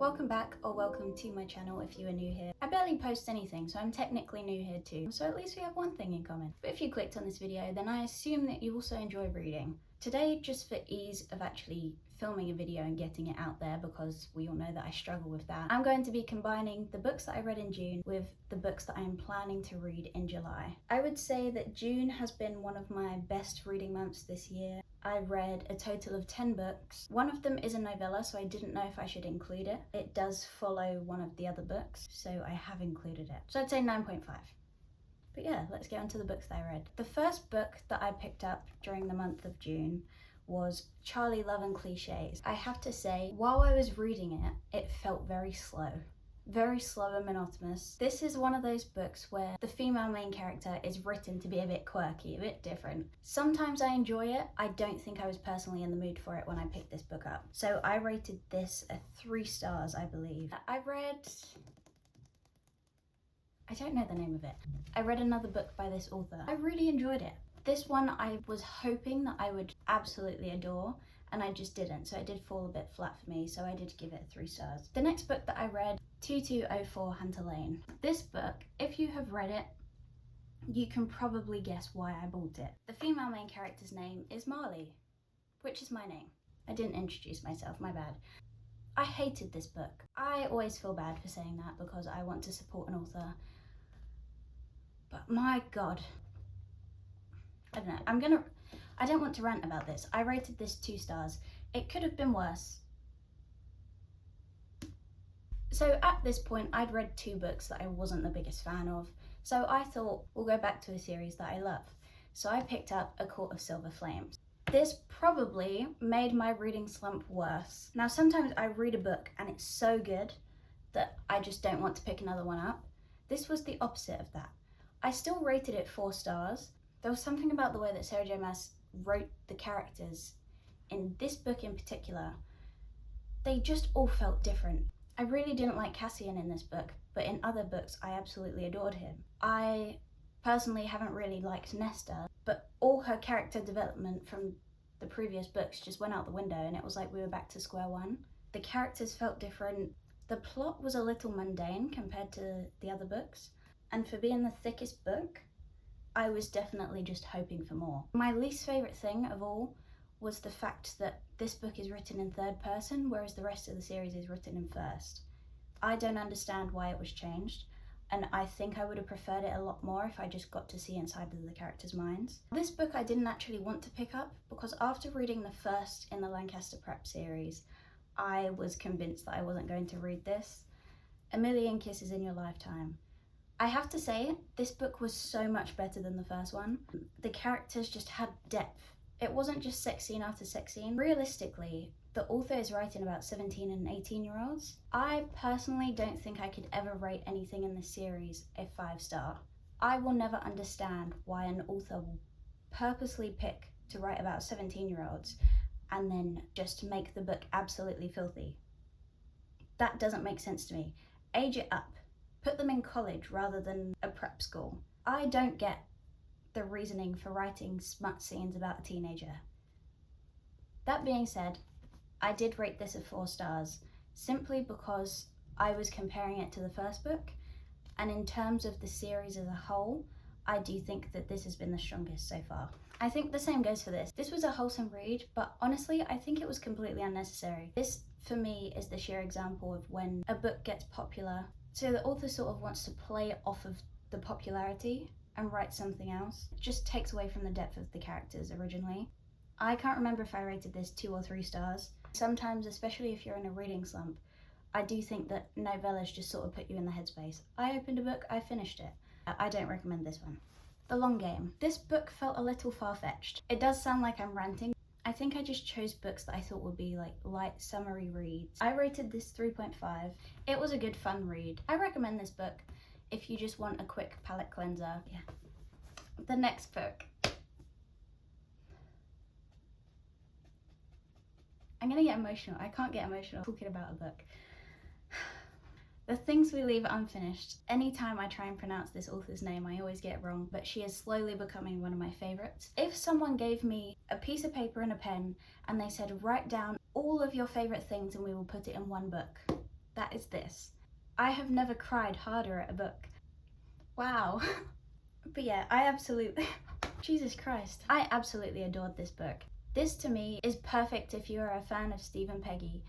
Welcome back, or welcome to my channel if you are new here. I barely post anything, so I'm technically new here too, so at least we have one thing in common. But if you clicked on this video, then I assume that you also enjoy reading. Today, just for ease of actually filming a video and getting it out there, because we all know that I struggle with that, I'm going to be combining the books that I read in June with the books that I am planning to read in July. I would say that June has been one of my best reading months this year. I read a total of 10 books. One of them is a novella, so I didn't know if I should include it. It does follow one of the other books, so I have included it. So I'd say 9.5. But yeah, let's get on to the books that I read. The first book that I picked up during the month of June was Charlie, Love and Cliches. I have to say, while I was reading it, it felt very slow. Very slow and monotonous. This is one of those books where the female main character is written to be a bit quirky, a bit different. Sometimes I enjoy it. I don't think I was personally in the mood for it when I picked this book up. So I rated this a 3 stars, I believe. I don't know the name of it. I read another book by this author. I really enjoyed it. This one I was hoping that I would absolutely adore, and I just didn't, so it did fall a bit flat for me, so I did give it 3 stars. The next book that I read, 2204 Hunter Lane. This book, if you have read it, you can probably guess why I bought it. The female main character's name is Marley, which is my name. I didn't introduce myself, my bad. I hated this book. I always feel bad for saying that because I want to support an author, but my god. I don't know, I don't want to rant about this. I rated this 2 stars. It could have been worse. So at this point, I'd read 2 books that I wasn't the biggest fan of, so I thought we'll go back to a series that I love. So I picked up A Court of Silver Flames. This probably made my reading slump worse. Now sometimes I read a book and it's so good that I just don't want to pick another one up. This was the opposite of that. I still rated it 4 stars. There was something about the way that Sarah J. Maas wrote the characters in this book in particular. They just all felt different. I really didn't like Cassian in this book, but in other books I absolutely adored him. I personally haven't really liked Nesta, but all her character development from the previous books just went out the window, and it was like we were back to square one. The characters felt different. The plot was a little mundane compared to the other books, and for being the thickest book, I was definitely just hoping for more. My least favourite thing of all was the fact that this book is written in 3rd person, whereas the rest of the series is written in 1st. I don't understand why it was changed, and I think I would have preferred it a lot more if I just got to see inside of the characters' minds. This book I didn't actually want to pick up, because after reading the first in the Lancaster Prep series, I was convinced that I wasn't going to read this. A Million Kisses in Your Lifetime. I have to say, this book was so much better than the first one. The characters just had depth. It wasn't just sex scene after sex scene. Realistically, the author is writing about 17 and 18-year-olds. I personally don't think I could ever rate anything in this series a 5 star. I will never understand why an author will purposely pick to write about 17-year-olds and then just make the book absolutely filthy. That doesn't make sense to me. Age it up. Put them in college rather than a prep school. I don't get the reasoning for writing smut scenes about a teenager. That being said, I did rate this a 4 stars, simply because I was comparing it to the first book, and in terms of the series as a whole, I do think that this has been the strongest so far. I think the same goes for this. This was a wholesome read, but honestly, I think it was completely unnecessary. This, for me, is the sheer example of when a book gets popular, so the author sort of wants to play off of the popularity and write something else. It just takes away from the depth of the characters originally. I can't remember if I rated this 2 or 3 stars. Sometimes, especially if you're in a reading slump, I do think that novellas just sort of put you in the headspace. I opened a book, I finished it. I don't recommend this one. The Long Game. This book felt a little far-fetched. It does sound like I'm ranting. I think I just chose books that I thought would be like light summery reads. I rated this 3.5. It was a good fun read. I recommend this book if you just want a quick palate cleanser. Yeah. The next book. I'm gonna get emotional. I can't get emotional talking about a book. The Things We Leave Unfinished. Anytime I try and pronounce this author's name, I always get it wrong, but she is slowly becoming one of my favourites. If someone gave me a piece of paper and a pen and they said, write down all of your favourite things and we will put it in one book, that is this. I have never cried harder at a book. Wow. But yeah, I absolutely, Jesus Christ. I absolutely adored this book. This to me is perfect if you're a fan of Stephen Peggy,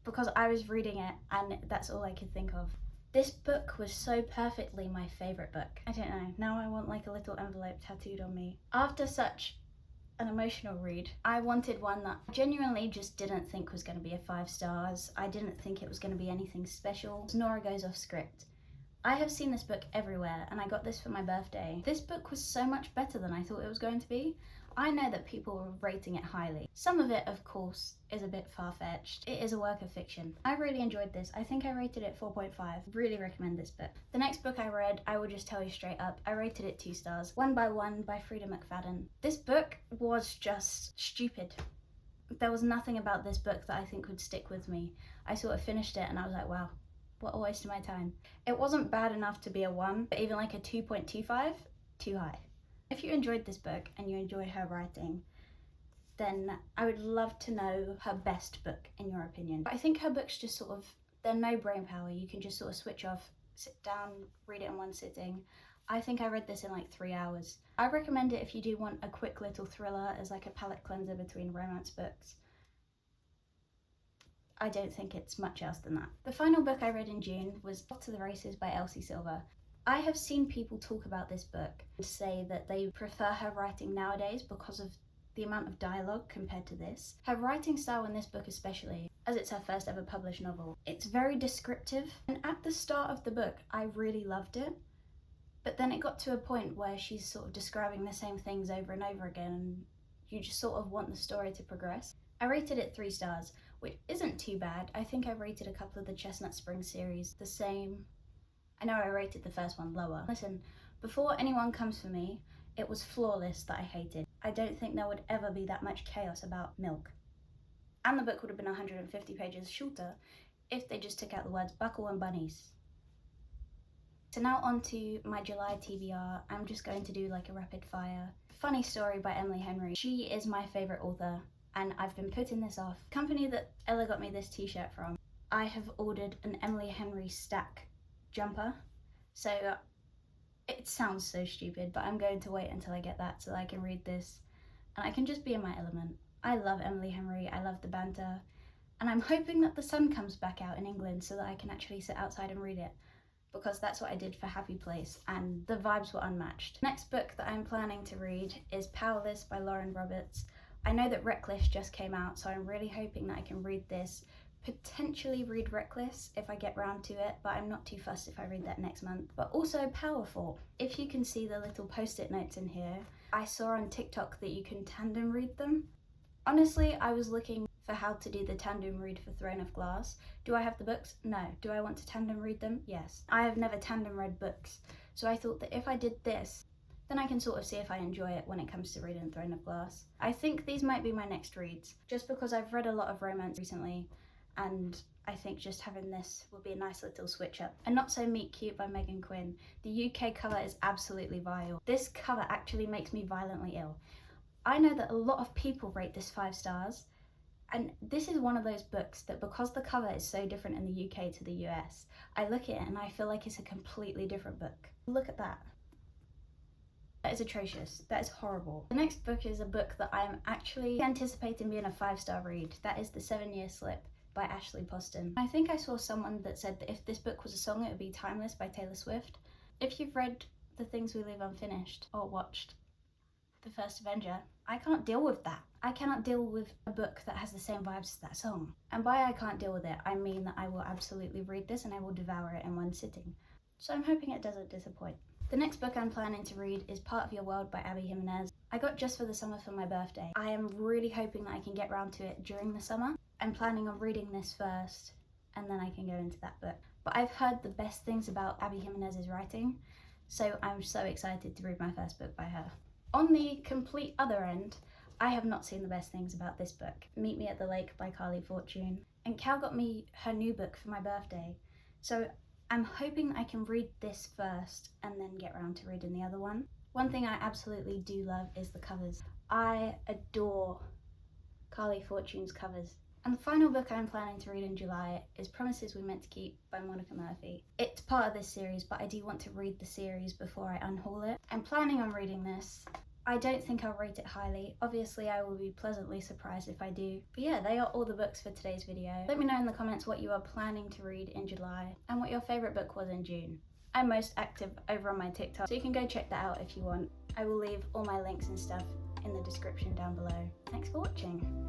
because I was reading it and that's all I could think of. This book was so perfectly my favourite book. I don't know, now I want like a little envelope tattooed on me. After such an emotional read, I wanted one that I genuinely just didn't think was going to be a 5 stars. I didn't think it was going to be anything special. Nora goes off script. I have seen this book everywhere and I got this for my birthday. This book was so much better than I thought it was going to be. I know that people were rating it highly. Some of it, of course, is a bit far-fetched. It is a work of fiction. I really enjoyed this. I think I rated it 4.5. Really recommend this book. The next book I read, I will just tell you straight up, I rated it 2 stars. One by One by Frida McFadden. This book was just stupid. There was nothing about this book that I think would stick with me. I sort of finished it and I was like, wow, what a waste of my time. It wasn't bad enough to be a 1, but even like a 2.25, too high. If you enjoyed this book and you enjoy her writing, then I would love to know her best book in your opinion. I think her books just sort of, they're no brain power. You can just sort of switch off, sit down, read it in one sitting. I think I read this in like 3 hours. I recommend it if you do want a quick little thriller as like a palate cleanser between romance books. I don't think it's much else than that. The final book I read in June was Off to the Races by Elsie Silver. I have seen people talk about this book and say that they prefer her writing nowadays because of the amount of dialogue compared to this. Her writing style in this book especially, as it's her first ever published novel, it's very descriptive. And at the start of the book, I really loved it. But then it got to a point where she's sort of describing the same things over and over again and you just sort of want the story to progress. I rated it 3 stars, which isn't too bad. I think I rated a couple of the Chestnut Springs series the same. I know I rated the first one lower. Listen, before anyone comes for me, it was Flawless that I hated. I don't think there would ever be that much chaos about milk. And the book would have been 150 pages shorter if they just took out the words buckle and bunnies. So now on to my July TBR. I'm just going to do like a rapid fire. Funny story by Emily Henry. She is my favourite author and I've been putting this off. The company that Ella got me this t-shirt from, I have ordered an Emily Henry stack jumper. So it sounds so stupid, but I'm going to wait until I get that so I can read this and I can just be in my element. I love Emily Henry, I love the banter, and I'm hoping that the sun comes back out in England so that I can actually sit outside and read it, because that's what I did for Happy Place and the vibes were unmatched. Next book that I'm planning to read is Powerless by Lauren Roberts. I know that Reckless just came out, so I'm really hoping that I can read this, potentially read Reckless if I get round to it, but I'm not too fussed if I read that next month. But also Powerful. If you can see the little post-it notes in here, I saw on TikTok that you can tandem read them. Honestly, I was looking for how to do the tandem read for Throne of Glass. Do I have the books? No. Do I want to tandem read them? Yes. I have never tandem read books, so I thought that if I did this, then I can sort of see if I enjoy it when it comes to reading Throne of Glass. I think these might be my next reads, just because I've read a lot of romance recently, and I think just having this will be a nice little switch up. And Not So Meet Cute by Megan Quinn. The UK cover is absolutely vile. This cover actually makes me violently ill. I know that a lot of people rate this 5 stars, and this is one of those books that, because the cover is so different in the UK to the US, I look at it and I feel like it's a completely different book. Look at that. That is atrocious. That is horrible. The next book is a book that I'm actually anticipating being a 5-star read. That is The Sevene Slip by Ashley Poston. I think I saw someone that said that if this book was a song, it would be Timeless by Taylor Swift. If you've read The Things We Leave Unfinished or watched The First Avenger, I can't deal with that. I cannot deal with a book that has the same vibes as that song. And by I can't deal with it, I mean that I will absolutely read this and I will devour it in one sitting. So I'm hoping it doesn't disappoint. The next book I'm planning to read is Part of Your World by Abby Jimenez. I got Just for the Summer for my birthday. I am really hoping that I can get round to it during the summer. I'm planning on reading this first and then I can go into that book. But I've heard the best things about Abby Jimenez's writing, so I'm so excited to read my first book by her. On the complete other end, I have not seen the best things about this book, Meet Me at the Lake by Carly Fortune. And Cal got me her new book for my birthday, so I'm hoping I can read this first and then get round to reading the other one. One thing I absolutely do love is the covers. I adore Carly Fortune's covers. And the final book I'm planning to read in July is Promises We Meant to Keep by Monica Murphy. It's part of this series, but I do want to read the series before I unhaul it. I'm planning on reading this. I don't think I'll rate it highly. Obviously, I will be pleasantly surprised if I do. But yeah, they are all the books for today's video. Let me know in the comments what you are planning to read in July and what your favourite book was in June. I'm most active over on my TikTok, so you can go check that out if you want. I will leave all my links and stuff in the description down below. Thanks for watching.